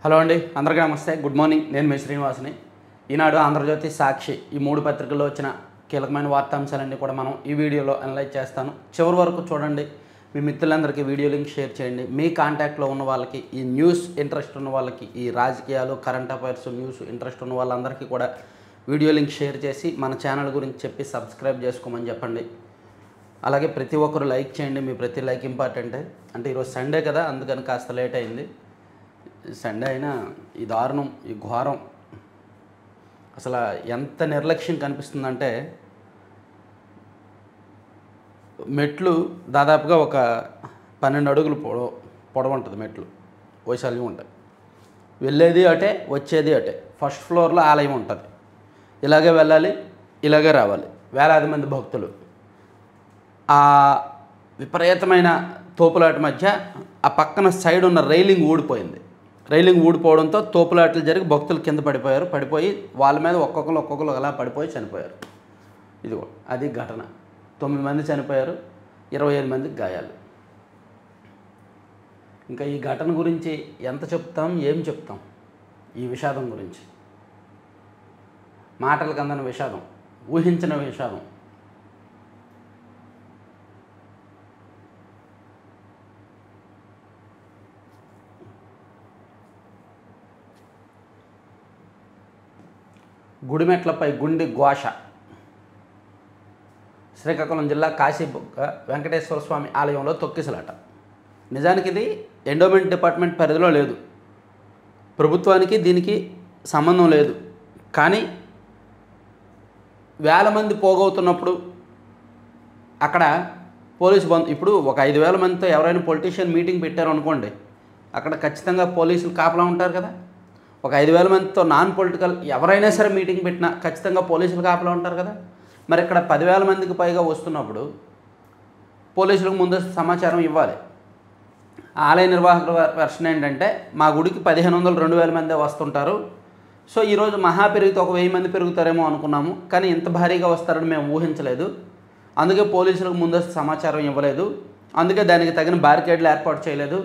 Hello అండి, అందరికీ నమస్తే. Good morning. నేను మీ శ్రీనివాస్ని. ఈనాడు, ఆంధ్రజ్యోతి, సాక్షి ఈ మూడు పత్రికల్లో వచ్చిన కీలకమైన వార్తాంశాలన్నీ కూడా మనం ఈ వీడియోలో అనలైజ్ చేస్తాను. చివరి వరకు చూడండి. మీ మిత్రులందరికీ వీడియో లింక్ షేర్ చేయండి. మీ కాంటాక్ట్లో ఉన్న వాళ్ళకి, ఈ న్యూస్ ఇంట్రెస్ట్ ఉన్న వాళ్ళకి, ఈ రాజకీయాలు, కరెంట్ అఫైర్స్ న్యూస్ ఇంట్రెస్ట్ ఉన్న వాళ్ళందరికీ కూడా వీడియో లింక్ షేర్ చేసి మన ఛానల్ గురించి చెప్పి సబ్స్క్రైబ్ చేసుకోమని చెప్పండి. అలాగే ప్రతి ఒక్కరు లైక్ చేయండి. మీ ప్రతి లైక్ ఇంపార్టెంటే. అంటే ఈరోజు సండే కదా, అందుకని కాస్త లేట్ అయింది. సండే అయినా ఈ దారుణం, ఈ ఘోరం అసలు ఎంత నిర్లక్ష్యం కనిపిస్తుందంటే, మెట్లు దాదాపుగా ఒక 12 అడుగులు పొడవు ఉంటుంది. మెట్లు వైశాల్యం ఉంటాయి. వెళ్ళేది అటే, వచ్చేది అటే. ఫస్ట్ ఫ్లోర్లో ఆలయం ఉంటుంది. ఇలాగే వెళ్ళాలి, ఇలాగే రావాలి. వేలాది మంది భక్తులు. ఆ విపరీతమైన తోపులాట మధ్య ఆ పక్కన సైడ్ ఉన్న రైలింగ్ ఊడిపోయింది. రైలింగ్ ఊడిపోవడంతో తోపులాటలు జరిగి భక్తులు కింద పడిపోయారు. పడిపోయి వాళ్ళ మీద ఒక్కొక్కరు అలా పడిపోయి చనిపోయారు. ఇదిగో అది ఘటన. 9 మంది చనిపోయారు, 25 మందికి గాయాలు. ఇంకా ఈ ఘటన గురించి ఎంత చెప్తాం, ఏం చెప్తాం? ఈ విషాదం గురించి మాటలకు అందని విషాదం, ఊహించిన విషాదం. గుడిమెట్లపై గుండి ఘోష. శ్రీకాకుళం జిల్లా కాశీబుగ్గ వెంకటేశ్వర స్వామి ఆలయంలో తొక్కిసలాట. నిజానికి ఇది ఎండోమెంట్ డిపార్ట్మెంట్ పరిధిలో లేదు. ప్రభుత్వానికి దీనికి సంబంధం లేదు. కానీ వేల మంది పోగవుతున్నప్పుడు అక్కడ పోలీసు బంద్. ఇప్పుడు ఒక 5,000 మందితో ఎవరైనా పొలిటీషియన్ మీటింగ్ పెట్టారు అనుకోండి, అక్కడ ఖచ్చితంగా పోలీసులు కాపలా ఉంటారు కదా. ఒక 5,000 మందితో నాన్ పొలిటికల్ ఎవరైనా సరే మీటింగ్ పెట్టినా ఖచ్చితంగా పోలీసులు కాపలా ఉంటారు కదా. మరి ఇక్కడ 10,000 మందికి పైగా వస్తున్నప్పుడు పోలీసులకు ముందస్తు సమాచారం ఇవ్వాలి. ఆలయ నిర్వాహకుల వెర్షన్ ఏంటంటే, మా గుడికి 1,500 2,000 మందే వస్తుంటారు. సో ఈరోజు మహా పెరిగితే ఒక 1000 మంది పెరుగుతారేమో అనుకున్నాము, కానీ ఇంత భారీగా వస్తారని మేము ఊహించలేదు. అందుకే పోలీసులకు ముందస్తు సమాచారం ఇవ్వలేదు. అందుకే దానికి తగిన బ్యారికేడ్లు ఏర్పాటు చేయలేదు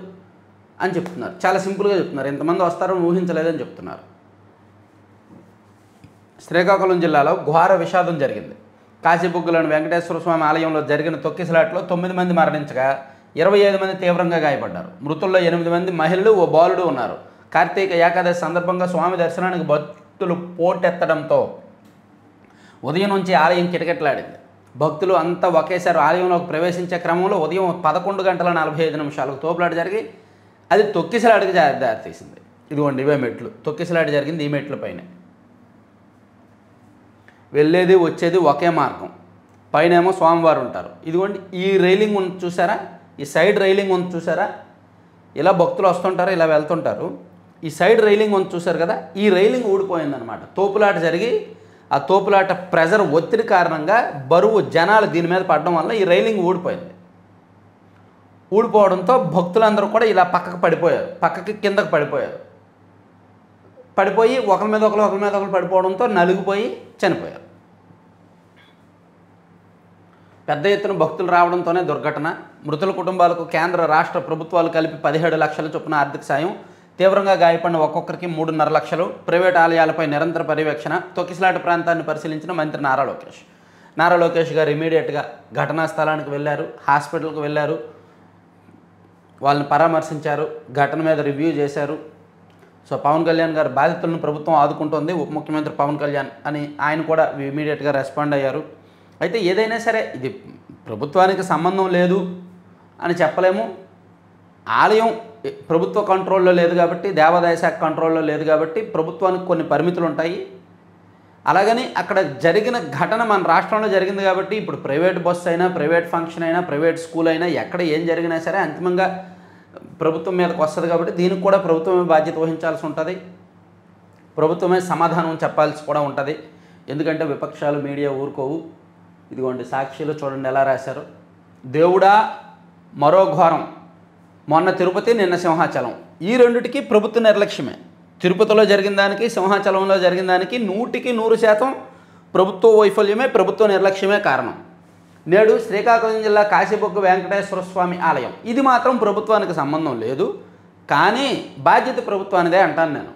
అని చెప్తున్నారు. చాలా సింపుల్గా చెప్తున్నారు. ఇంతమంది వస్తారని ఊహించలేదని చెప్తున్నారు. శ్రీకాకుళం జిల్లాలో ఘోర విషాదం జరిగింది. కాశీబుగ్గలోని వెంకటేశ్వర స్వామి ఆలయంలో జరిగిన తొక్కిసలాట్లో 9 మంది మరణించగా 25 మంది తీవ్రంగా గాయపడ్డారు. మృతుల్లో 8 మంది మహిళలు, ఓ బాలుడు ఉన్నారు. కార్తీక ఏకాదశి సందర్భంగా స్వామి దర్శనానికి భక్తులు పోటెత్తడంతో ఉదయం నుంచి ఆలయం కిటకిటలాడింది. భక్తులు అంతా ఒకేసారి ఆలయంలోకి ప్రవేశించే క్రమంలో ఉదయం 11:45 తోపులాట జరిగి అది తొక్కిసలాటకి దారితీసింది. ఇదిగోండి, ఇవే మెట్లు. తొక్కిసలాట జరిగింది ఈ మెట్లపైనే. వెళ్ళేది వచ్చేది ఒకే మార్గం. పైన ఏమో స్వామివారు ఉంటారు. ఇదిగోండి, ఈ రైలింగ్ ఉంది చూసారా, ఈ సైడ్ రైలింగ్ ఉంది చూసారా, ఇలా భక్తులు వస్తుంటారు, ఇలా వెళ్తుంటారు. ఈ సైడ్ రైలింగ్ ఉంది చూసారు కదా, ఈ రైలింగ్ ఊడిపోయిందనమాట. తోపులాట జరిగి ఆ తోపులాట ప్రెజర్, ఒత్తిడి కారణంగా బరువు జనాలు దీని మీద పడడం వల్ల ఈ రైలింగ్ ఊడిపోయింది. ఊడిపోవడంతో భక్తులందరూ కూడా ఇలా పక్కకి కిందకు పడిపోయారు. పడిపోయి ఒకరి మీద ఒకరు పడిపోవడంతో నలిగిపోయి చనిపోయారు. పెద్ద ఎత్తున భక్తులు రావడంతోనే దుర్ఘటన. మృతుల కుటుంబాలకు కేంద్ర రాష్ట్ర ప్రభుత్వాలు కలిపి 17 లక్షల చొప్పున ఆర్థిక సాయం. తీవ్రంగా గాయపడిన ఒక్కొక్కరికి 3.5 లక్షలు. ప్రైవేట్ ఆలయాలపై నిరంతర పర్యవేక్షణ. తొక్కిసలాట ప్రాంతాన్ని పరిశీలించిన మంత్రి నారా లోకేష్ గారు ఇమీడియట్గా ఘటనా స్థలానికి వెళ్ళారు. హాస్పిటల్కి వెళ్ళారు, వాళ్ళని పరామర్శించారు, ఘటన మీద రివ్యూ చేశారు. సో పవన్ కళ్యాణ్ గారు బాధితులను ప్రభుత్వం ఆదుకుంటోంది, ఉప ముఖ్యమంత్రి పవన్ కళ్యాణ్ అని ఆయన కూడా ఇమీడియట్గా రెస్పాండ్ అయ్యారు. అయితే ఏదైనా సరే ఇది ప్రభుత్వానికి సంబంధం లేదు అని చెప్పలేము. ఆలయం ప్రభుత్వ కంట్రోల్లో లేదు కాబట్టి, దేవాదాయ శాఖ కంట్రోల్లో లేదు కాబట్టి ప్రభుత్వానికి కొన్ని పరిమితులు ఉంటాయి. అలాగని అక్కడ జరిగిన ఘటన మన రాష్ట్రంలో జరిగింది కాబట్టి ఇప్పుడు ప్రైవేట్ బస్సు అయినా, ప్రైవేట్ ఫంక్షన్ అయినా, ప్రైవేట్ స్కూల్ అయినా, ఎక్కడ ఏం జరిగినా సరే అంతిమంగా ప్రభుత్వం మీదకి వస్తుంది కాబట్టి దీనికి కూడా ప్రభుత్వమే బాధ్యత వహించాల్సి ఉంటుంది. ప్రభుత్వమే సమాధానం చెప్పాల్సి కూడా ఉంటుంది. ఎందుకంటే విపక్షాలు, మీడియా ఊరుకోవు. ఇదిగోండి, సాక్షిలో చూడండి ఎలా రాశారు. దేవుడా మరో ఘోరం. మొన్న తిరుపతి, నిన్న సింహాచలం. ఈ రెండిటికి ప్రభుత్వ నిర్లక్ష్యమే. తిరుపతిలో జరిగిన దానికి, సింహాచలంలో జరిగిన దానికి 100% ప్రభుత్వ వైఫల్యమే, ప్రభుత్వ నిర్లక్ష్యమే కారణం. నేడు శ్రీకాకుళం జిల్లా కాశీబుగ్గ వెంకటేశ్వర స్వామి ఆలయం ఇది మాత్రం ప్రభుత్వానికి సంబంధం లేదు. కానీ బాధ్యత ప్రభుత్వానిదే అంటాను నేను.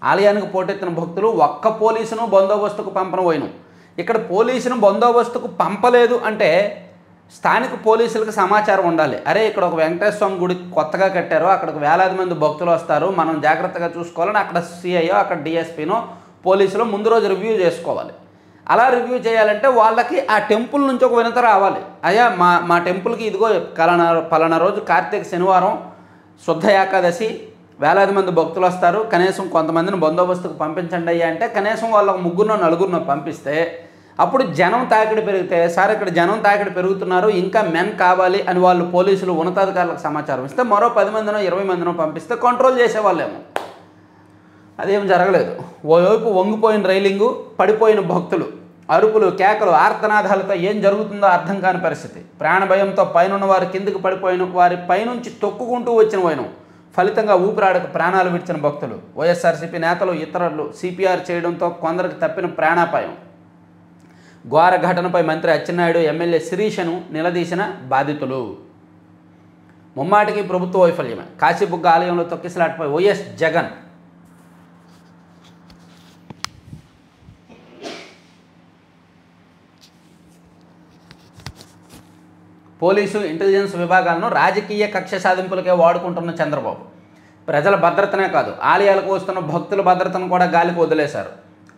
ఆలయానికి పోటెత్తిన భక్తులు ఒక్క పోలీసును బందోబస్తుకు పంపను. ఇక్కడ పోలీసును బందోబస్తుకు పంపలేదు అంటే స్థానిక పోలీసులకు సమాచారం ఉండాలి. అరే, ఇక్కడ ఒక వెంకటేశ్వర స్వామి గుడి కొత్తగా కట్టారు, అక్కడికి వేలాది మంది భక్తులు వస్తారు, మనం జాగ్రత్తగా చూసుకోవాలని అక్కడ సిఐఓ, అక్కడ డిఎస్పీనో, పోలీసులో ముందు రోజు రివ్యూ చేసుకోవాలి. అలా రివ్యూ చేయాలంటే వాళ్ళకి ఆ టెంపుల్ నుంచి ఒక వినతి రావాలి. అయ్యా, మా టెంపుల్కి ఇదిగో పలానా రోజు కార్తీక శనివారం శుద్ధ ఏకాదశి, వేలాది మంది భక్తులు వస్తారు, కనీసం కొంతమందిని బందోబస్తుకు పంపించండి అయ్యా అంటే కనీసం వాళ్ళకు ముగ్గురునో నలుగురినో పంపిస్తే అప్పుడు జనం తాకిడి పెరిగితే, సార్ ఇక్కడ జనం తాకిడి పెరుగుతున్నారు, ఇంకా మెన్ కావాలి అని వాళ్ళు పోలీసులు ఉన్నతాధికారులకు సమాచారం ఇస్తే మరో 10 మందినో 20 మందినో పంపిస్తే కంట్రోల్ చేసేవాళ్ళేమో. అదేం జరగలేదు. ఓవైపు వంగిపోయిన రైలింగు, పడిపోయిన భక్తులు, అరుపులు, కేకలు, ఆర్తనాదాలతో ఏం జరుగుతుందో అర్థం కాని పరిస్థితి. ప్రాణభయంతో పైనున్న వారి కిందికి పడిపోయిన వారి పైనుంచి తొక్కుకుంటూ వచ్చిన వైనం. ఫలితంగా ఊపిరాడక ప్రాణాలు విడిచిన భక్తులు. వైఎస్ఆర్సీపీ నేతలు ఇతరులు సిపిఆర్ చేయడంతో కొందరికి తప్పిన ప్రాణాపాయం. ఘోర ఘటనపై మంత్రి అచ్చెన్నాయుడు, ఎమ్మెల్యే శిరీషను నిలదీసిన బాధితులు. ముమ్మాటికి ప్రభుత్వ వైఫల్యమే. కాశీబుగ్గ ఆలయంలో తొక్కిసలాటపై వైఎస్ జగన్. పోలీసు, ఇంటెలిజెన్స్ విభాగాలను రాజకీయ కక్ష సాధింపులకే వాడుకుంటున్న చంద్రబాబు ప్రజల భద్రతనే కాదు, ఆలయాలకు వస్తున్న భక్తుల భద్రతను కూడా గాలికి వదిలేశారు.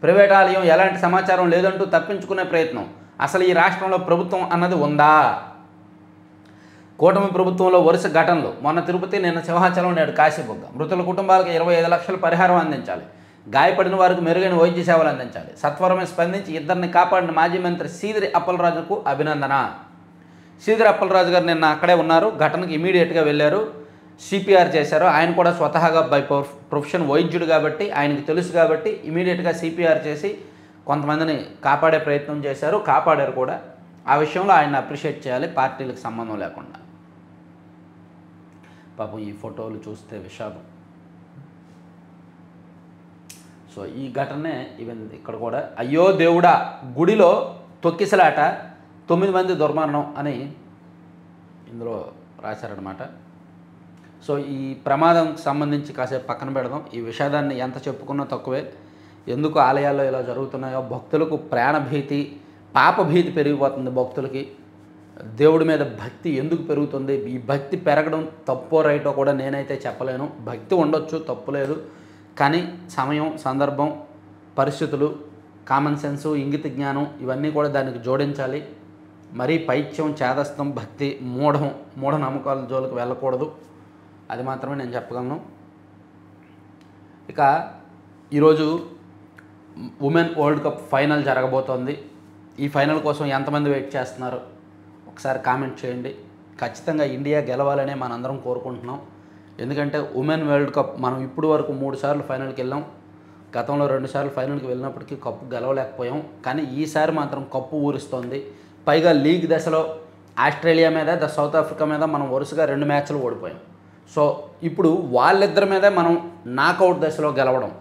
ప్రైవేట్ ఆలయం ఎలాంటి సమాచారం లేదంటూ తప్పించుకునే ప్రయత్నం. అసలు ఈ రాష్ట్రంలో ప్రభుత్వం అన్నది ఉందా? కూటమి ప్రభుత్వంలో వరుస ఘటనలు. మొన్న తిరుపతి, నిన్న సింహాచలం, నేడు కాశీబుగ్గ. మృతుల కుటుంబాలకు 25 లక్షల పరిహారం అందించాలి. గాయపడిన వారికి మెరుగైన వైద్య సేవలు అందించాలి. సత్వరమే స్పందించి ఇద్దరిని కాపాడిన మాజీ మంత్రి సీదిరి అప్పలరాజుకు అభినందన. సీదిరి అప్పలరాజు గారు నిన్న అక్కడే ఉన్నారు. ఘటనకు ఇమీడియట్గా వెళ్ళారు, సిపిఆర్ చేశారు. ఆయన కూడా స్వతహాగా బై ప్రొఫెషన్ వైద్యుడు కాబట్టి, ఆయనకు తెలుసు కాబట్టి ఇమీడియట్గా సిపిఆర్ చేసి కొంతమందిని కాపాడే ప్రయత్నం చేశారు, కాపాడారు కూడా. ఆ విషయంలో ఆయన అప్రిషియేట్ చేయాలి, పార్టీలకు సంబంధం లేకుండా. పాపం ఈ ఫోటోలు చూస్తే విషాదం. సో ఈ ఘటనే ఈవెన్ ఇక్కడ కూడా అయ్యో దేవుడా, గుడిలో తొక్కిసలాట, 9 మంది దుర్మరణం అని ఇందులో రాశారనమాట. సో ఈ ప్రమాదంకి సంబంధించి కాసేపు పక్కన పెడదాం. ఈ విషాదాన్ని ఎంత చెప్పుకున్నా తక్కువే. ఎందుకు ఆలయాల్లో ఇలా జరుగుతున్నాయో, భక్తులకు ప్రాణభీతి, పాపభీతి పెరిగిపోతుంది. భక్తులకి దేవుడి మీద భక్తి ఎందుకు పెరుగుతుంది? ఈ భక్తి పెరగడం తప్పో రైటో కూడా నేనైతే చెప్పలేను. భక్తి ఉండొచ్చు, తప్పు లేదు. కానీ సమయం, సందర్భం, పరిస్థితులు, కామన్ సెన్సు, ఇంగిత జ్ఞానం ఇవన్నీ కూడా దానికి జోడించాలి. మరీ పైత్యం, చేదస్తం, భక్తి, మూఢనమ్మకాల జోలికి వెళ్ళకూడదు. అది మాత్రమే నేను చెప్పగలను. ఇక ఈరోజు ఉమెన్ వరల్డ్ కప్ ఫైనల్ జరగబోతోంది. ఈ ఫైనల్ కోసం ఎంతమంది వెయిట్ చేస్తున్నారు ఒకసారి కామెంట్ చేయండి. ఖచ్చితంగా ఇండియా గెలవాలనే మనందరం కోరుకుంటున్నాం. ఎందుకంటే ఉమెన్ వరల్డ్ కప్ మనం ఇప్పుడు వరకు 3 సార్లు ఫైనల్కి వెళ్ళాం. గతంలో 2 సార్లు ఫైనల్కి వెళ్ళినప్పటికీ కప్పు గెలవలేకపోయాం. కానీ ఈసారి మాత్రం కప్పు ఊరుస్తోంది. పైగా లీగ్ దశలో ఆస్ట్రేలియా మీద, సౌత్ ఆఫ్రికా మీద మనం వరుసగా 2 మ్యాచ్లు ఓడిపోయాం. సో ఇప్పుడు వాళ్ళిద్దరి మీదే మనం నాకౌట్ దశలో గెలవడం.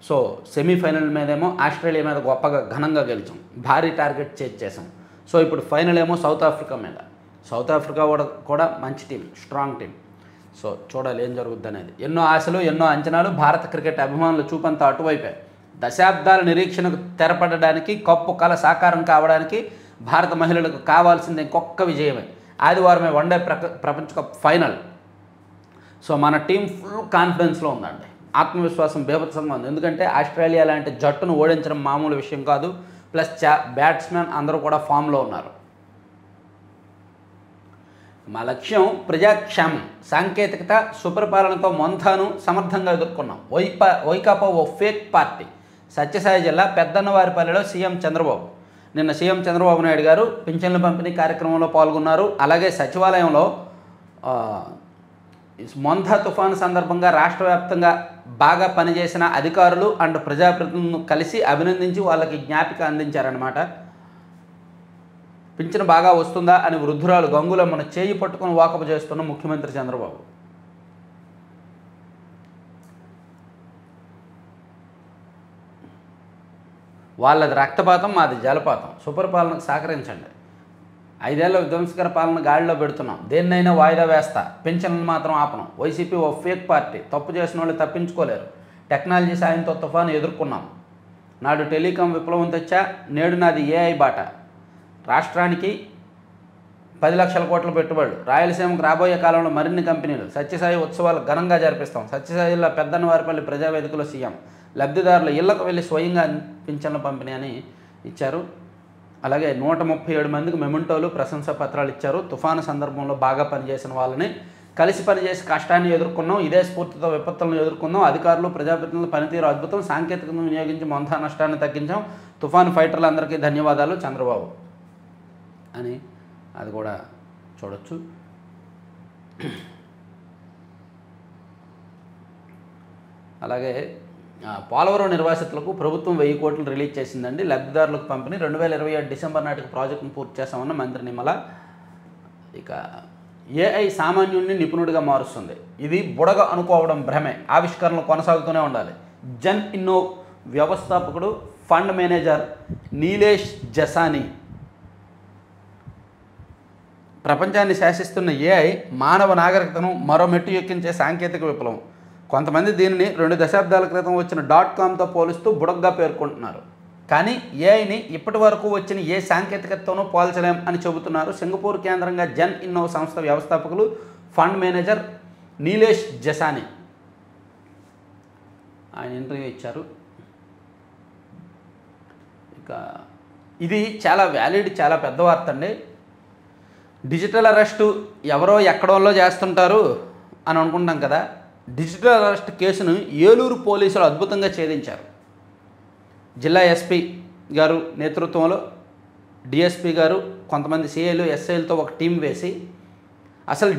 సో సెమీఫైనల్ మీదేమో ఆస్ట్రేలియా మీద గొప్పగా ఘనంగా గెలిచాం, భారీ టార్గెట్ చేసాం. సో ఇప్పుడు ఫైనల్ ఏమో సౌత్ ఆఫ్రికా మీద. సౌత్ ఆఫ్రికా కూడా మంచి టీం, స్ట్రాంగ్ టీం. సో చూడాలి ఏం జరుగుద్ది అనేది. ఎన్నో ఆశలు, ఎన్నో అంచనాలు. భారత క్రికెట్ అభిమానుల చూపంతా అటువైపే. దశాబ్దాల నిరీక్షణకు తెరపడడానికి, కప్పు కల సాకారం కావడానికి భారత మహిళలకు కావాల్సింది ఇంకొక విజయమే. ఆదివారమే వన్డే ప్రపంచ కప్ ఫైనల్. సో మన టీం ఫుల్ కాన్ఫిడెన్స్లో ఉందండి. ఆత్మవిశ్వాసం బీభత్సంగా ఉంది. ఎందుకంటే ఆస్ట్రేలియా లాంటి జట్టును ఓడించడం మామూలు విషయం కాదు. ప్లస్ బ్యాట్స్మెన్ అందరూ కూడా ఫామ్లో ఉన్నారు. మా లక్ష్యం ప్రజాక్షేమం, సాంకేతికత, సుపరిపాలనతో మొంతాను సమర్థంగా ఎదుర్కొన్నాం. వైకాపా ఓ ఫేక్ పార్టీ. సత్యసాయి జిల్లా పెద్దన్నవారిపల్లిలో సీఎం చంద్రబాబు. నిన్న సీఎం చంద్రబాబు నాయుడు గారు పింఛన్ల పంపిణీ కార్యక్రమంలో పాల్గొన్నారు. అలాగే సచివాలయంలో మొంతా తుఫాను సందర్భంగా రాష్ట్ర వ్యాప్తంగా బాగా పనిచేసిన అధికారులు అండ్ ప్రజాప్రతినిధులను కలిసి అభినందించి వాళ్ళకి జ్ఞాపిక అందించారనమాట. పింఛను బాగా వస్తుందా అని వృద్ధురాలు గంగులమ్మను చేయి పట్టుకుని వాకపు చేస్తున్న ముఖ్యమంత్రి చంద్రబాబు. వాళ్ళది రక్తపాతం, మాది జలపాతం. సుపరిపాలనకు సహకరించండి. 5 ఏళ్ల విధ్వంసకర పాలన గాడిలో పెడుతున్నాం, దేన్నైనా వాయిదా వేస్తా, పెన్షన్లను మాత్రం ఆపనం. వైసీపీ ఓ ఫేక్ పార్టీ, తప్పు చేసిన వాళ్ళు తప్పించుకోలేరు. టెక్నాలజీ సాయంతో తుఫాను ఎదుర్కొన్నాం. నాడు టెలికాం విప్లవం తెచ్చా, నేడు నాది ఏఐ బాట. రాష్ట్రానికి 10 లక్షల కోట్ల పెట్టుబడులు. రాయలసీమకు రాబోయే కాలంలో మరిన్ని కంపెనీలు. సత్యసాయి ఉత్సవాలు ఘనంగా జరిపిస్తాం. సత్యసాయిలో పెద్దన్నవారిపల్లి ప్రజావేదికలో సీఎం. లబ్ధిదారుల ఇళ్లకు వెళ్ళి స్వయంగా పింఛన్ల పంపిణీ అని ఇచ్చారు. అలాగే 137 మందికి మెమెంటోలు, ప్రశంసా పత్రాలు ఇచ్చారు. తుఫాను సందర్భంలో బాగా పనిచేసిన వాళ్ళని కలిసి పనిచేసి కష్టాన్ని ఎదుర్కొన్నాం. ఇదే స్ఫూర్తితో విపత్తులను ఎదుర్కొన్నాం. అధికారులు, ప్రజాప్రతినిధుల పనితీరు అద్భుతం. సాంకేతికతను వినియోగించి మొంతా నష్టాన్ని తగ్గించాం. తుఫాను ఫైటర్లందరికీ ధన్యవాదాలు చంద్రబాబు అని అది కూడా చూడొచ్చు. అలాగే పోలవరం నిర్వాసితులకు ప్రభుత్వం 1000 కోట్లు రిలీజ్ చేసిందండి. లబ్ధిదారులకు పంపిణీ 2027 డిసెంబర్ నాటికి ప్రాజెక్టును పూర్తి చేస్తామన్న మంత్రి నిమ్మల. ఇక ఏఐ సామాన్యుడిని నిపుణుడిగా మారుస్తుంది. ఇది బుడగ అనుకోవడం భ్రమే. ఆవిష్కరణలు కొనసాగుతూనే ఉండాలి. జన్ ఇన్నో వ్యవస్థాపకుడు, ఫండ్ మేనేజర్ నీలేష్ జసాని. ప్రపంచాన్ని శాసిస్తున్న ఏఐ మానవ నాగరికతను మరో మెట్టు ఎక్కించే సాంకేతిక విప్లవం. కొంతమంది దీనిని 2 దశాబ్దాల క్రితం వచ్చిన .comతో పోలుస్తూ బుడగ్గా పేర్కొంటున్నారు. కానీ ఏఐని ఇప్పటి వరకు వచ్చిన ఏ సాంకేతికతతోనూ పోల్చలేం అని చెబుతున్నారు సింగపూర్ కేంద్రంగా జన్ ఇన్నో సంస్థ వ్యవస్థాపకులు, ఫండ్ మేనేజర్ నీలేష్ జసాని. ఆయన ఇంటర్వ్యూ ఇచ్చారు. ఇక ఇది చాలా వ్యాలిడ్, చాలా పెద్ద వార్త అండి. డిజిటల్ అరెస్టు ఎవరో ఎక్కడోళ్ళో చేస్తుంటారు అని అనుకుంటాం కదా. డిజిటల్ అరెస్ట్ కేసును ఏలూరు పోలీసులు అద్భుతంగా ఛేదించారు. జిల్లా ఎస్పీ గారు నేతృత్వంలో డిఎస్పీ గారు, కొంతమంది సిఐలు, ఎస్ఐలతో ఒక టీం వేసి అసలు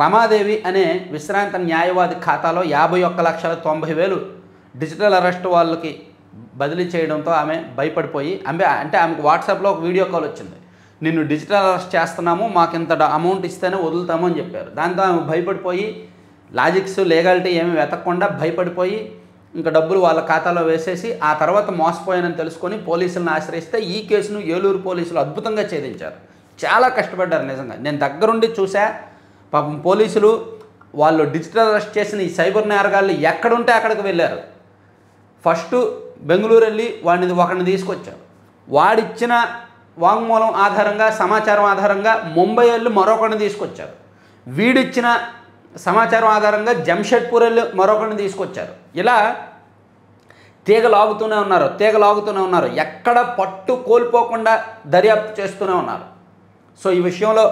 రమాదేవి అనే విశ్రాంత న్యాయవాది ఖాతాలో 51,90,000 డిజిటల్ అరెస్ట్ వాళ్ళకి బదిలీ చేయడంతో ఆమె భయపడిపోయి అంటే ఆమెకు వాట్సాప్లో ఒక వీడియో కాల్ వచ్చింది. నిన్ను డిజిటల్ అరెస్ట్ చేస్తున్నాము, మాకు ఇంత అమౌంట్ ఇస్తేనే వదులుతాము అని చెప్పారు. దాంతో ఆమె భయపడిపోయి లాజిక్స్, లీగాలిటీ ఏమి వెతకకుండా భయపడిపోయి ఇంకా డబ్బులు వాళ్ళ ఖాతాలో వేసేసి ఆ తర్వాత మోసపోయానని తెలుసుకొని పోలీసులను ఆశ్రయిస్తే ఈ కేసును ఏలూరు పోలీసులు అద్భుతంగా ఛేదించారు. చాలా కష్టపడ్డారు నిజంగా. నేను దగ్గరుండి చూసా. పాపం పోలీసులు వాళ్ళు డిజిటల్ అరెస్ట్ చేసిన ఈ సైబర్ నేరగాళ్ళు ఎక్కడుంటే అక్కడికి వెళ్ళారు. ఫస్ట్ బెంగళూరు వెళ్ళి ఒకరిని తీసుకొచ్చారు. వాడిచ్చిన వాంగ్మూలం ఆధారంగా, సమాచారం ఆధారంగా ముంబై వెళ్ళి మరొకరిని తీసుకొచ్చారు. వీడిచ్చిన సమాచారం ఆధారంగా జంషెడ్పూర్ వెళ్ళి మరొకరిని తీసుకొచ్చారు. ఇలా తీగలాగుతూనే ఉన్నారు. ఎక్కడ పట్టు కోల్పోకుండా దర్యాప్తు చేస్తూనే ఉన్నారు. సో ఈ విషయంలో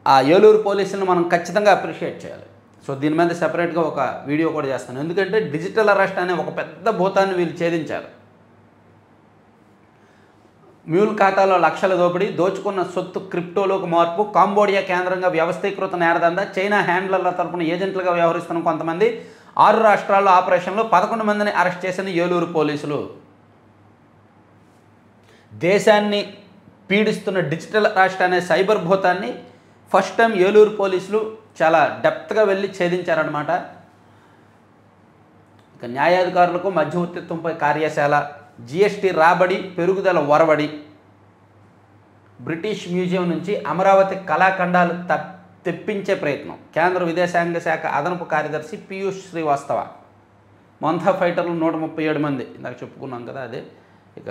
ఆ ఏలూరు పోలీసులను మనం ఖచ్చితంగా అప్రిషియేట్ చేయాలి. సో దీని మీద సెపరేట్గా ఒక వీడియో కూడా చేస్తాను. ఎందుకంటే డిజిటల్ అరెస్ట్ అనే ఒక పెద్ద భూతాన్ని వీళ్ళు ఛేదించారు. మ్యూల్ ఖాతాలో లక్షల దోపిడీ, దోచుకున్న సొత్తు క్రిప్టోలోకి మార్పు, కాంబోడియా కేంద్రంగా వ్యవస్థీకృత నేరదంద, చైనా హ్యాండ్లర్ల తరపున ఏజెంట్లుగా వ్యవహరిస్తున్న కొంతమంది, 6 రాష్ట్రాల్లో ఆపరేషన్లో 11 మందిని అరెస్ట్ చేసిన ఏలూరు పోలీసులు. దేశాన్ని పీడిస్తున్న డిజిటల్ అరెస్ట్ అనే సైబర్ భూతాన్ని ఫస్ట్ టైం ఏలూరు పోలీసులు చాలా డెప్త్గా వెళ్ళి ఛేదించారనమాట. ఇక న్యాయాధికారులకు మధ్యవర్తిత్వంపై కార్యశాల, జిఎస్టీ రాబడి పెరుగుదల ఒరవడి, బ్రిటిష్ మ్యూజియం నుంచి అమరావతి కళాఖండాలు తెప్పించే ప్రయత్నం. కేంద్ర విదేశాంగ శాఖ అదనపు కార్యదర్శి పీయూష్ శ్రీవాస్తవ. మొంతా ఫైటర్లు 137 మంది, ఇందాక చెప్పుకున్నాం కదా అదే. ఇక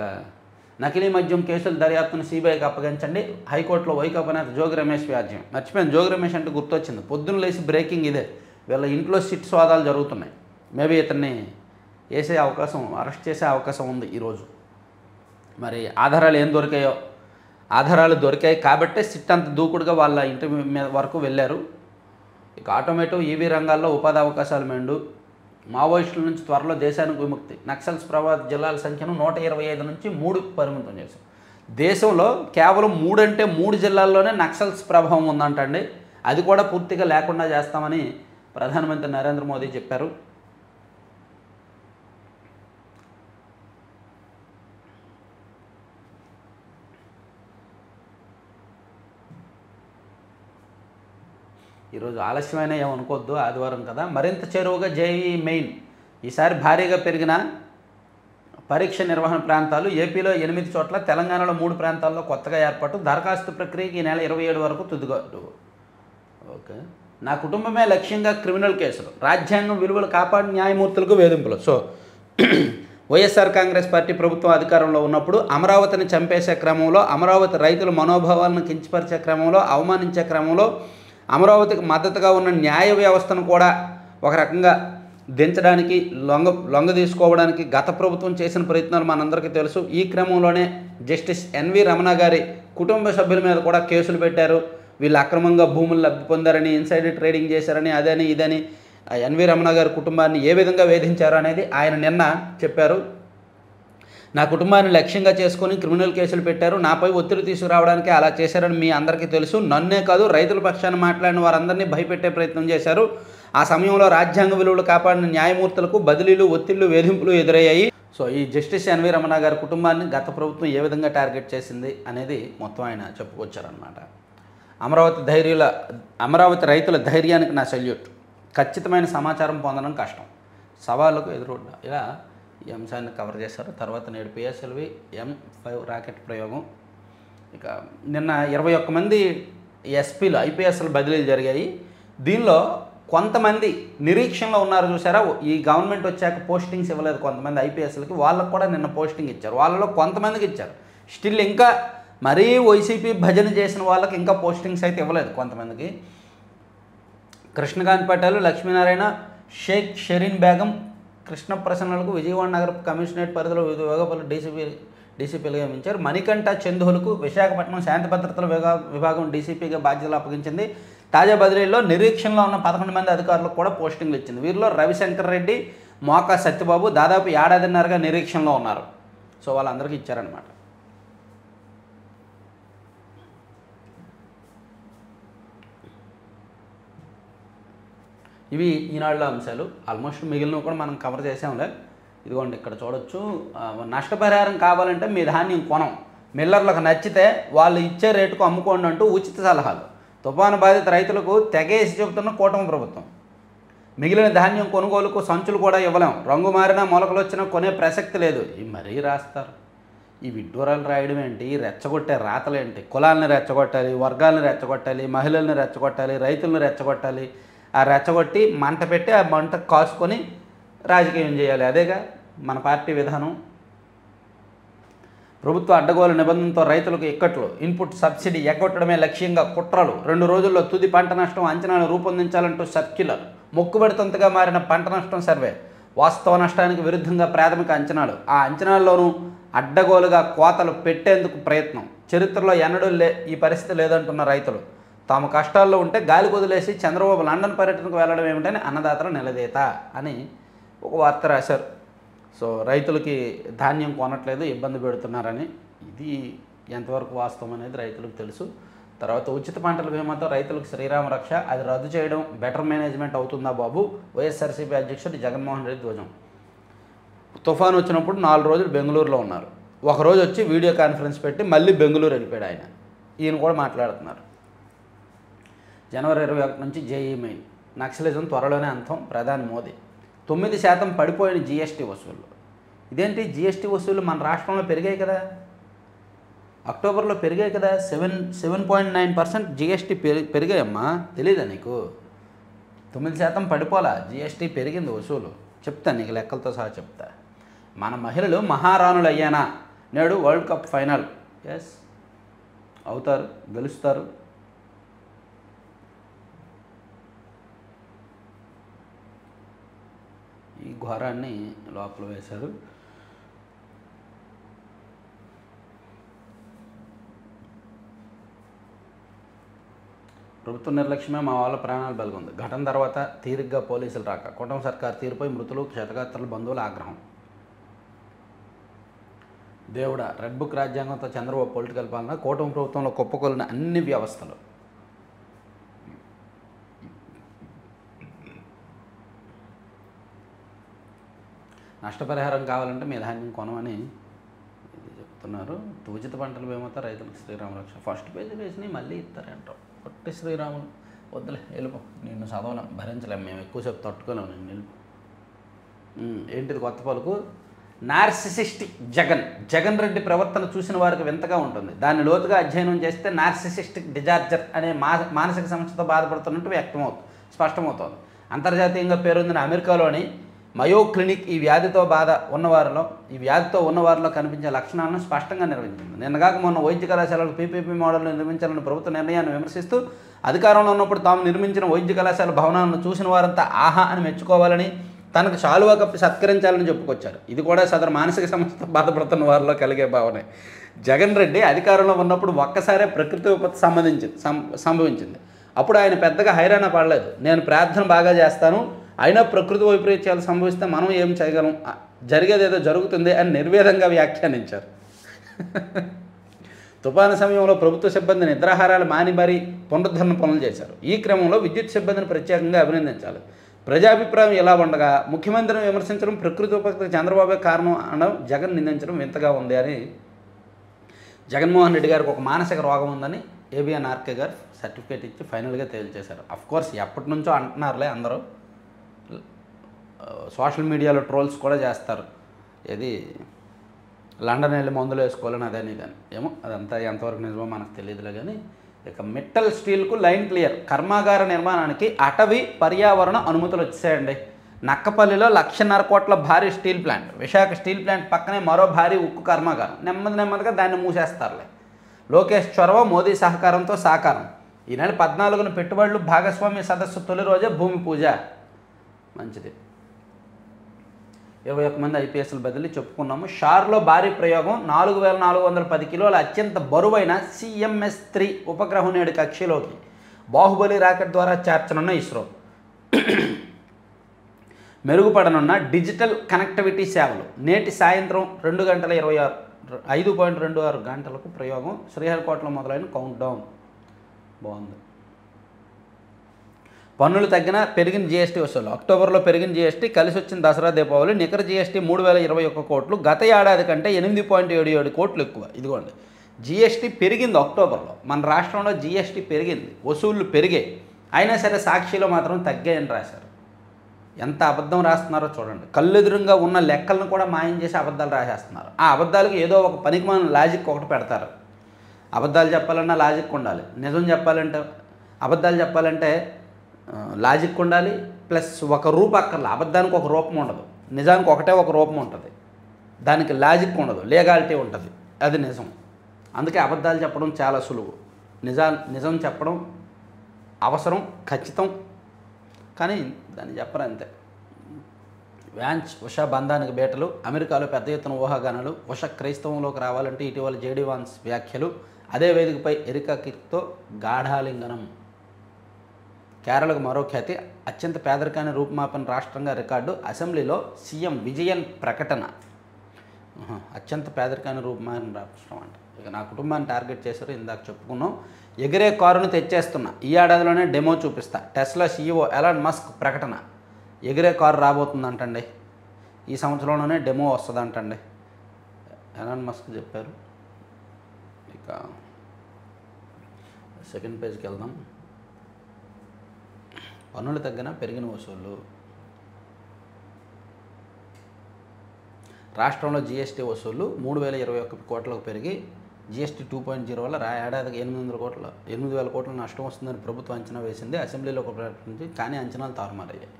నకిలీ మద్యం కేసుల దర్యాప్తును సిబిఐకి అప్పగించండి. హైకోర్టులో వైకాపా నేత జోగి రమేష్ వ్యాజ్యం. మర్చిపోయాను, జోగి రమేష్ అంటే గుర్తొచ్చింది. పొద్దున్న లేచి బ్రేకింగ్ ఇదే, వీళ్ళ ఇంట్లో సిట్ సోదాలు జరుగుతున్నాయి. మేబీ ఇతన్ని అరెస్ట్ చేసే అవకాశం ఉంది ఈరోజు. మరి ఆధారాలు ఏం దొరికాయో, ఆధారాలు దొరికాయి కాబట్టే సిట్ అంత దూకుడుగా వాళ్ళ ఇంటి మీద వరకు వెళ్ళారు. ఇక ఆటోమేటివ్ ఈవీ రంగాల్లో ఉపాధి అవకాశాలు మెండు. మావోయిస్టుల నుంచి త్వరలో దేశానికి విముక్తి. నక్సల్స్ ప్రభావిత జిల్లాల సంఖ్యను 125 నుంచి 3 పరిమితం చేశాం. దేశంలో కేవలం 3 అంటే 3 జిల్లాల్లోనే నక్సల్స్ ప్రభావం ఉందంటండి. అది కూడా పూర్తిగా లేకుండా చేస్తామని ప్రధానమంత్రి నరేంద్ర మోదీ చెప్పారు. ఈరోజు ఆలస్యమైన ఏమనుకోవద్దు, ఆదివారం కదా. మరింత చేరువగా జేఈఈ మెయిన్. ఈసారి భారీగా పెరిగిన పరీక్ష నిర్వహణ ప్రాంతాలు ఏపీలో 8 చోట్ల, తెలంగాణలో 3 ప్రాంతాల్లో కొత్తగా ఏర్పాటు. దరఖాస్తు ప్రక్రియకి ఈ నెల 27 వరకు తుదిగడు. ఓకే. నా కుటుంబమే లక్ష్యంగా క్రిమినల్ కేసులు, రాజ్యాంగం విలువలు కాపాడి న్యాయమూర్తులకు వేధింపులు. సో వైఎస్ఆర్ కాంగ్రెస్ పార్టీ ప్రభుత్వం అధికారంలో ఉన్నప్పుడు అమరావతిని చంపేసే క్రమంలో, అమరావతి రైతుల మనోభావాలను కించపరిచే క్రమంలో, అవమానించే క్రమంలో, అమరావతికి మద్దతుగా ఉన్న న్యాయ వ్యవస్థను కూడా ఒక రకంగా దించడానికి, లొంగ తీసుకోవడానికి గత ప్రభుత్వం చేసిన ప్రయత్నాలు మనందరికీ తెలుసు. ఈ క్రమంలోనే జస్టిస్ ఎన్వి రమణ గారి కుటుంబ సభ్యుల మీద కూడా కేసులు పెట్టారు. వీళ్ళు అక్రమంగా భూములు లబ్ధి పొందారని, ఇన్సైడర్ ట్రేడింగ్ చేశారని, అదని ఇదని ఎన్వి రమణ గారి కుటుంబాన్ని ఏ విధంగా వేధించారు అనేది ఆయన నిన్న చెప్పారు. నా కుటుంబాన్ని లక్ష్యంగా చేసుకొని క్రిమినల్ కేసులు పెట్టారు, నాపై ఒత్తిడి తీసుకురావడానికి అలా చేశారని మీ అందరికీ తెలుసు. నన్నే కాదు, రైతుల పక్షాన మాట్లాడిన వారందరినీ భయపెట్టే ప్రయత్నం చేశారు. ఆ సమయంలో రాజ్యాంగ విలువలు కాపాడిన న్యాయమూర్తులకు బదిలీలు, ఒత్తిళ్లు, వేధింపులు ఎదురయ్యాయి. సో ఈ జస్టిస్ ఎన్వి రమణ గారి కుటుంబాన్ని గత ప్రభుత్వం ఏ విధంగా టార్గెట్ చేసింది అనేది మొత్తం ఆయన చెప్పుకొచ్చారనమాట. అమరావతి రైతుల ధైర్యానికి నా సెల్యూట్. ఖచ్చితమైన సమాచారం పొందడం కష్టం, సవాళ్ళకు ఎదురొడ్డ. ఇలా ఈ అంశాన్ని కవర్ చేశారు. తర్వాత నేడు పిఎస్ఎల్వి M5 రాకెట్ ప్రయోగం. ఇక నిన్న 21 మంది ఎస్పీలు, ఐపీఎస్లు బదిలీలు జరిగాయి. దీనిలో కొంతమంది నిరీక్షణలో ఉన్నారు చూసారా, ఈ గవర్నమెంట్ వచ్చాక పోస్టింగ్స్ ఇవ్వలేదు కొంతమంది ఐపీఎస్లకి, వాళ్ళకు కూడా నిన్న పోస్టింగ్ ఇచ్చారు. వాళ్ళలో కొంతమందికి ఇచ్చారు. స్టిల్ ఇంకా మరీ వైసీపీ భజన చేసిన వాళ్ళకి ఇంకా పోస్టింగ్స్ అయితే ఇవ్వలేదు కొంతమందికి. కృష్ణకాంత్ పటేల్, లక్ష్మీనారాయణ, షేక్ షెరీన్ బేగం కృష్ణ ప్రసన్నలకు విజయవాడ నగర కమిషనరేట్ పరిధిలో వివిధ విభాగాలు డీసీపీలుగా నియమించారు. మణికంఠ చందులకు విశాఖపట్నం శాంతి భద్రతల విభాగం డీసీపీగా బాధ్యతలు అప్పగించింది. తాజా బదిలీల్లో నిరీక్షణలో ఉన్న 11 మంది అధికారులకు కూడా పోస్టింగ్లు ఇచ్చింది. వీరిలో రవిశంకర్ రెడ్డి, మోకా సత్యబాబు దాదాపు ఏడాదిన్నరగా నిరీక్షణలో ఉన్నారు. సో వాళ్ళందరికీ ఇచ్చారనమాట. ఇవి ఈనాడులో అంశాలు. ఆల్మోస్ట్ మిగిలినవి కూడా మనం కవర్ చేసాంలే. ఇదిగోండి ఇక్కడ చూడొచ్చు. నష్టపరిహారం కావాలంటే మీ ధాన్యం కొనం, మిల్లర్లకు నచ్చితే వాళ్ళు ఇచ్చే రేటుకు అమ్ముకోండి అంటూ ఉచిత సలహాలు. తుఫాను బాధిత రైతులకు తెగేసి చెబుతున్న కూటమి ప్రభుత్వం. మిగిలిన ధాన్యం కొనుగోలుకు సంచులు కూడా ఇవ్వలేం, రంగు మారినా మొలకలు వచ్చినా కొనే ప్రసక్తి లేదు. ఇవి మరీ రాస్తారు. ఈ విడ్డూరాలు రాయడం ఏంటి, రెచ్చగొట్టే రాతలేంటి? కులాలని రెచ్చగొట్టాలి, వర్గాలను రెచ్చగొట్టాలి, మహిళల్ని రెచ్చగొట్టాలి, రైతులను రెచ్చగొట్టాలి. ఆ రెచ్చగొట్టి మంట పెట్టి ఆ మంట కాసుకొని రాజకీయం చేయాలి. అదేగా మన పార్టీ విధానం. ప్రభుత్వ అడ్డగోలు నిబంధనతో రైతులకు ఇక్కట్లు, ఇన్పుట్ సబ్సిడీ ఎగ్గొట్టడమే లక్ష్యంగా కుట్రలు, 2 రోజుల్లో తుది పంట నష్టం అంచనాలు రూపొందించాలంటూ సర్క్యులర్, మొక్కుబడితంతగా మారిన పంట నష్టం సర్వే, వాస్తవ నష్టానికి విరుద్ధంగా ప్రాథమిక అంచనాలు, ఆ అంచనాల్లోనూ అడ్డగోలుగా కోతలు పెట్టేందుకు ప్రయత్నం. చరిత్రలో ఎన్నడూ ఈ పరిస్థితి లేదంటున్న రైతులు. తాము కష్టాల్లో ఉంటే గాలి వదిలేసి చంద్రబాబు లండన్ పర్యటనకు వెళ్ళడం ఏమిటని అన్నదాతల నిలదీత అని ఒక వార్త రాశారు. సో రైతులకి ధాన్యం కొనట్లేదు, ఇబ్బంది పెడుతున్నారని. ఇది ఎంతవరకు వాస్తవం అనేది రైతులకు తెలుసు. తర్వాత ఉచిత పంటల బీమాతో రైతులకు శ్రీరామ రక్ష, అది రద్దు చేయడం బెటర్ మేనేజ్మెంట్ అవుతుందా బాబు? వైఎస్ఆర్సీపీ అధ్యక్షుడు జగన్మోహన్ రెడ్డి ధ్వజం. తుఫాను వచ్చినప్పుడు 4 రోజులు బెంగళూరులో ఉన్నారు. ఒకరోజు వచ్చి వీడియో కాన్ఫరెన్స్ పెట్టి మళ్ళీ బెంగళూరు వెళ్ళిపోయాడు ఆయన. ఈయన కూడా మాట్లాడుతున్నారు. జనవరి 21 నుంచి జేఈ మెయిన్, నక్సలిజం త్వరలోనే అంతం, ప్రధాని మోదీ. 9% పడిపోయిన జీఎస్టీ వసూళ్లు. ఇదేంటి జీఎస్టీ వసూళ్లు మన రాష్ట్రంలో పెరిగాయి కదా, అక్టోబర్లో పెరిగాయి కదా, 7.9% జీఎస్టీ పెరిగాయమ్మా. తెలీదా నీకు? 9% పడిపోలా, జీఎస్టీ పెరిగింది వసూలు. చెప్తాను నీకు లెక్కలతో సహా చెప్తా. మన మహిళలు మహారాణులు అయ్యానా? నేడు వరల్డ్ కప్ ఫైనల్. ఎస్ అవుతారు, గెలుస్తారు. ఈ ఘోరాన్ని లోపల వేశారు. ప్రభుత్వ నిర్లక్ష్యమే మా వాళ్ళ ప్రాణాలు బలిగొంది. ఘటన తర్వాత తీరిగ్గా పోలీసులు రాక, కూటమి సర్కార్ తీరుపై మృతులు, క్షతగాత్రుల బంధువుల ఆగ్రహం. దేవుడా, రెడ్ బుక్ రాజ్యాంగంతో చంద్రబాబు పొలిటికల్ పాలన, కూటమి ప్రభుత్వంలో కుప్పకొలిన అన్ని వ్యవస్థలు. నష్టపరిహారం కావాలంటే మీ ధాన్యం కొనమని ఇది చెప్తున్నారు. ఉచిత పంటల బీమాతో రైతులకు శ్రీరామ రక్ష. ఫస్ట్ పేజీ వేసి మళ్ళీ ఇస్తారంటావు. కొట్టి శ్రీరాములు వద్దులే, వెళ్ళిపో. నిన్ను చదవలేం, భరించలేం, మేము ఎక్కువసేపు తట్టుకోలేము. నేను వెళ్ళిపో. ఏంటిది కొత్త పలుకు? నార్సిసిస్టిక్ జగన్ రెడ్డి ప్రవర్తన చూసిన వారికి వింతగా ఉంటుంది. దాన్ని లోతుగా అధ్యయనం చేస్తే నార్సిసిస్టిక్ డిజార్డర్ అనే మానసిక సమస్యతో బాధపడుతున్నట్టు స్పష్టమవుతోంది. అంతర్జాతీయంగా పేరొందిన అమెరికాలోని మయో క్లినిక్ ఈ వ్యాధితో ఉన్నవారిలో కనిపించే లక్షణాలను స్పష్టంగా నిర్వహించింది. నిన్నగాక మొన్న వైద్య కళాశాలకు పీపీపీ మోడల్ను నిర్మించాలని ప్రభుత్వ నిర్ణయాన్ని విమర్శిస్తూ అధికారంలో ఉన్నప్పుడు తాము నిర్మించిన వైద్య కళాశాల భవనాలను చూసిన వారంతా ఆహా అని మెచ్చుకోవాలని, తనకు శాలువా కప్పి సత్కరించాలని చెప్పుకొచ్చారు. ఇది కూడా సదరు మానసిక సమస్యతో బాధపడుతున్న వారిలో కలిగే భావనే. జగన్ రెడ్డి అధికారంలో ఉన్నప్పుడు ఒక్కసారే ప్రకృతి విపత్తు సంభవించింది. అప్పుడు ఆయన పెద్దగా హైరాణ పడలేదు. నేను ప్రార్థన బాగా చేస్తాను, అయినా ప్రకృతి వైపరీత్యాలు సంభవిస్తే మనం ఏం చేయగలం, జరిగేదేదో జరుగుతుంది అని నిర్వేదంగా వ్యాఖ్యానించారు. తుఫాను సమయంలో ప్రభుత్వ సిబ్బంది నిద్రాహారాలు మాని మరీ పునరుద్ధరణ పనులు చేశారు. ఈ క్రమంలో విద్యుత్ సిబ్బందిని ప్రత్యేకంగా అభినందించాలి. ప్రజాభిప్రాయం ఎలా ఉండగా ముఖ్యమంత్రిని విమర్శించడం, ప్రకృతి విపత్తుకు చంద్రబాబే కారణం అనడం, జగన్ నిందించడం వింతగా ఉంది అని జగన్మోహన్ రెడ్డి గారికి ఒక మానసిక రోగం ఉందని ఏబిఎన్ ఆర్కే గారు సర్టిఫికేట్ ఇచ్చి ఫైనల్గా తేల్చేశారు. అఫ్కోర్స్ ఎప్పటి నుంచో అంటున్నారులే అందరూ, సోషల్ మీడియాలో ట్రోల్స్ కూడా చేస్తారు. ఏది లండన్ వెళ్ళి మందులు వేసుకోవాలని అదని కానీ ఏమో అదంతా ఎంతవరకు నిజమో మనకు తెలియదులే. కానీ ఇక మిట్టల్ స్టీల్కు లైన్ క్లియర్. కర్మాగార నిర్మాణానికి అటవీ పర్యావరణ అనుమతులు వచ్చాయండి. నక్కపల్లిలో 1,50,000 కోట్ల భారీ steel plant, Visakha steel plant పక్కనే మరో భారీ ఉక్కు కర్మాగారం. నెమ్మదిగా దాన్ని మూసేస్తారులే. లోకేష్ చొరవ, మోదీ సహకారంతో సాకారం. ఈ నెల 14న పెట్టుబడులు భాగస్వామ్య సదస్సు తొలి రోజే భూమి పూజ. మంచిది. 21 మంది ఐపీఎస్లు బదిలీ చెప్పుకున్నాము. షార్లో భారీ ప్రయోగం. 4,410 కిలోల అత్యంత బరువైన CMS-3 ఉపగ్రహం నేడు కక్షలోకి. బాహుబలి రాకెట్ ద్వారా చేర్చనున్న ఇస్రో. మెరుగుపడనున్న డిజిటల్ కనెక్టివిటీ సేవలు. నేటి సాయంత్రం 5.26 గంటలకు ప్రయోగం. శ్రీహరికోటలో మొదలైన కౌంట్ డౌన్. బాగుంది. పన్నులు తగ్గిన పెరిగిన జీఎస్టీ వసూలు. అక్టోబర్లో పెరిగిన జీఎస్టీ కలిసి వచ్చిన దసరా దీపావళి. నికర జీఎస్టీ 3,021 కోట్లు, గత ఏడాది కంటే 8.77 కోట్లు ఎక్కువ. ఇదిగోండి, జీఎస్టీ పెరిగింది అక్టోబర్లో. మన రాష్ట్రంలో జీఎస్టీ పెరిగింది, వసూళ్లు పెరిగాయి. అయినా సరే సాక్షిలో మాత్రం తగ్గాయని రాశారు. ఎంత అబద్ధం రాస్తున్నారో చూడండి. కళ్ళెదురుగా ఉన్న లెక్కలను కూడా మాయం చేసి అబద్ధాలు రాసేస్తున్నారు. ఆ అబద్ధాలకు ఏదో ఒక పనికిమాలిన లాజిక్ ఒకటి పెడతారు. అబద్ధాలు చెప్పాలన్నా లాజిక్ ఉండాలి, నిజం చెప్పాలంటే అబద్ధాలు చెప్పాలంటే లాజిక్ ఉండాలి, ప్లస్ ఒక రూపం అక్కర్లా. అబద్ధానికి ఒక రూపం ఉండదు, నిజానికి ఒకటే ఒక రూపం ఉంటుంది. దానికి లాజిక్ ఉండదు, లీగాలిటీ ఉంటుంది. అది నిజం. అందుకే అబద్ధాలు చెప్పడం చాలా సులువు, నిజం చెప్పడం అవసరం, ఖచ్చితం. కానీ దాన్ని చెప్పరు అంతే. వ్యాన్స్ ఉషా బంధానికి బేటలు. అమెరికాలో పెద్ద ఎత్తున ఊహాగానాలు. ఉష క్రైస్తవంలోకి రావాలంటే ఇటీవల జేడీ వాన్స్ వ్యాఖ్యలు. అదే వేదికపై ఎరికా కిర్క్తో గాఢాలింగనం. కేరళకు మరో ఖ్యాతి. అత్యంత పేదరికాన్ని రూపుమాపిన రాష్ట్రంగా రికార్డు. అసెంబ్లీలో సీఎం విజయన్ ప్రకటన. అత్యంత పేదరికాన్ని రూపుమాపిన రాష్ట్రం అంట. ఇక నా కుటుంబాన్ని టార్గెట్ చేశారు, ఇందాక చెప్పుకున్నాం. ఎగిరే కారును తెచ్చేస్తున్నా, ఈ ఏడాదిలోనే డెమో చూపిస్తా. టెస్లా సీఈఓ ఎలాన్ మస్క్ ప్రకటన. ఎగిరే కారు రాబోతుందంటండి, ఈ సంవత్సరంలోనే డెమో వస్తుందంటండి ఎలాన్ మస్క్ చెప్పారు. ఇక సెకండ్ పేజ్కి వెళ్దాం. పన్నులు తగ్గిన పెరిగిన వసూళ్లు. రాష్ట్రంలో జీఎస్టీ వసూళ్లు 3,021 కోట్లకు పెరిగి జీఎస్టీ 2.0 వల్ల ఏడాదికి 8,000 కోట్ల నష్టం వస్తుందని ప్రభుత్వం అంచనా వేసింది. అసెంబ్లీలో ఒక ప్రకటించి, కానీ అంచనాలు తారుమారయ్యాయి.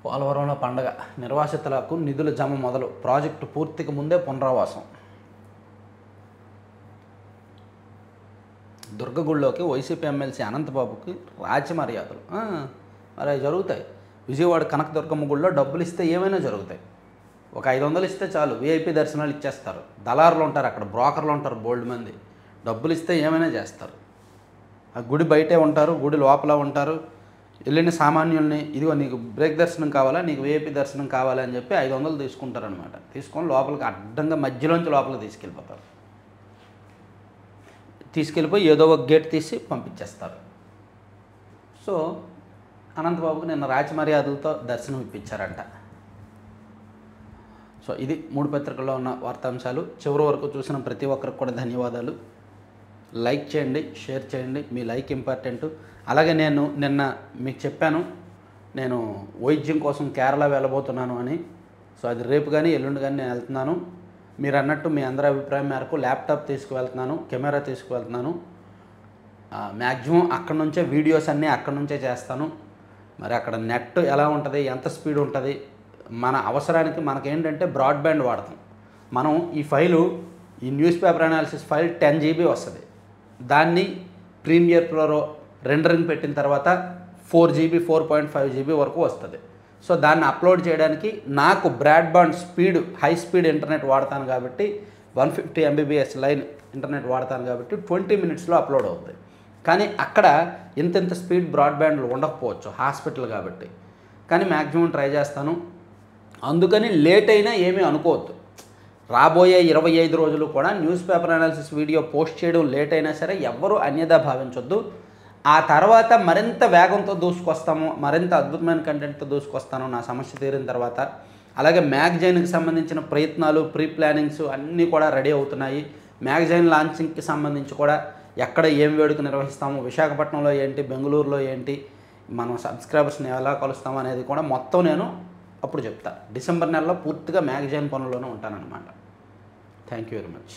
పోలవరంలో పండగ. నిర్వాసితులకు నిధుల జమ మొదలు. ప్రాజెక్టు పూర్తికి ముందే పునరావాసం. దుర్గగుడిలోకి వైసీపీ ఎమ్మెల్సీ అనంతబాబుకి రాచి మర్యాదలు. మరి అవి జరుగుతాయి. విజయవాడ కనకదుర్గమ్మ గుడిలో డబ్బులు ఇస్తే ఏమైనా జరుగుతాయి. ఒక 500 ఇస్తే చాలు, వీఐపీ దర్శనాలు ఇచ్చేస్తారు. దళారులు ఉంటారు అక్కడ, బ్రోకర్లు ఉంటారు బోల్డ్ మంది. డబ్బులు ఇస్తే ఏమైనా చేస్తారు. ఆ గుడి బయటే ఉంటారు, గుడి లోపల ఉంటారు. వెళ్ళిన సామాన్యుల్ని, ఇదిగో నీకు బ్రేక్ దర్శనం కావాలా, నీకు వీఐపీ దర్శనం కావాలా అని చెప్పి 500 తీసుకుంటారనమాట. తీసుకొని లోపలికి అడ్డంగా మధ్యలోంచి లోపలికి తీసుకెళ్ళిపోయి ఏదో ఒక గేట్ తీసి పంపించేస్తారు. సో అనంతబాబుకి నిన్న రాచి మర్యాదలతో దర్శనం ఇప్పించారంట. సో ఇది 3 పత్రికల్లో ఉన్న వార్తాంశాలు. చివరి వరకు చూసిన ప్రతి ఒక్కరికి కూడా ధన్యవాదాలు. లైక్ చేయండి, షేర్ చేయండి. మీ లైక్ ఇంపార్టెంట్. అలాగే నేను నిన్న మీకు చెప్పాను, నేను వైద్యం కోసం కేరళ వెళ్ళబోతున్నాను అని. సో అది రేపు కానీ ఎల్లుండి కానీ నేను వెళ్తున్నాను. మీరు అన్నట్టు మీ అందరి అభిప్రాయం మేరకు ల్యాప్టాప్ తీసుకువెళ్తున్నాను, కెమెరా తీసుకువెళ్తున్నాను. మ్యాక్సిమం అక్కడ నుంచే వీడియోస్ అన్నీ అక్కడ నుంచే చేస్తాను. మరి అక్కడ నెట్ ఎలా ఉంటుంది, ఎంత స్పీడ్ ఉంటుంది, మన అవసరానికి మనకేంటంటే బ్రాడ్బ్యాండ్ వాడతాం. మనం ఈ news paper analysis file 10 GB వస్తుంది. దాన్ని ప్రీమియర్ ప్రో రెండరింగ్ పెట్టిన తర్వాత 4 GB 4.5 GB వరకు వస్తుంది. సో దాన్ని అప్లోడ్ చేయడానికి నాకు broadband speed, high speed internet వాడతాను కాబట్టి 150 Mbps లైన్ ఇంటర్నెట్ వాడతాను కాబట్టి 20 minutesలో అప్లోడ్ అవుతుంది. కానీ అక్కడ ఇంత స్పీడ్ బ్రాడ్బ్యాండ్లు ఉండకపోవచ్చు, హాస్పిటల్ కాబట్టి. కానీ మ్యాక్సిమం ట్రై చేస్తాను. అందుకని లేట్ అయినా ఏమీ అనుకోవద్దు. రాబోయే 25 రోజులు కూడా news paper analysis video post చేయడం లేట్ అయినా సరే ఎవ్వరూ అన్యదా భావించొద్దు. ఆ తర్వాత మరింత వేగంతో దూసుకొస్తాము, మరింత అద్భుతమైన కంటెంట్తో దూసుకొస్తాను నా సమస్య తీరిన తర్వాత. అలాగే మ్యాగజైన్కి సంబంధించిన ప్రయత్నాలు, ప్రీ ప్లానింగ్స్ అన్నీ కూడా రెడీ అవుతున్నాయి. మ్యాగజైన్ లాంచింగ్కి సంబంధించి కూడా ఎక్కడ ఏం వేడుక నిర్వహిస్తాము, విశాఖపట్నంలో ఏంటి, బెంగళూరులో ఏంటి, మనం సబ్స్క్రైబర్స్ని ఎలా కలుస్తాము అనేది కూడా మొత్తం నేను అప్పుడు చెప్తా. డిసెంబర్ నెలలో పూర్తిగా మ్యాగజైన్ పనుల్లోనే ఉంటానన్నమాట. Thank you very much.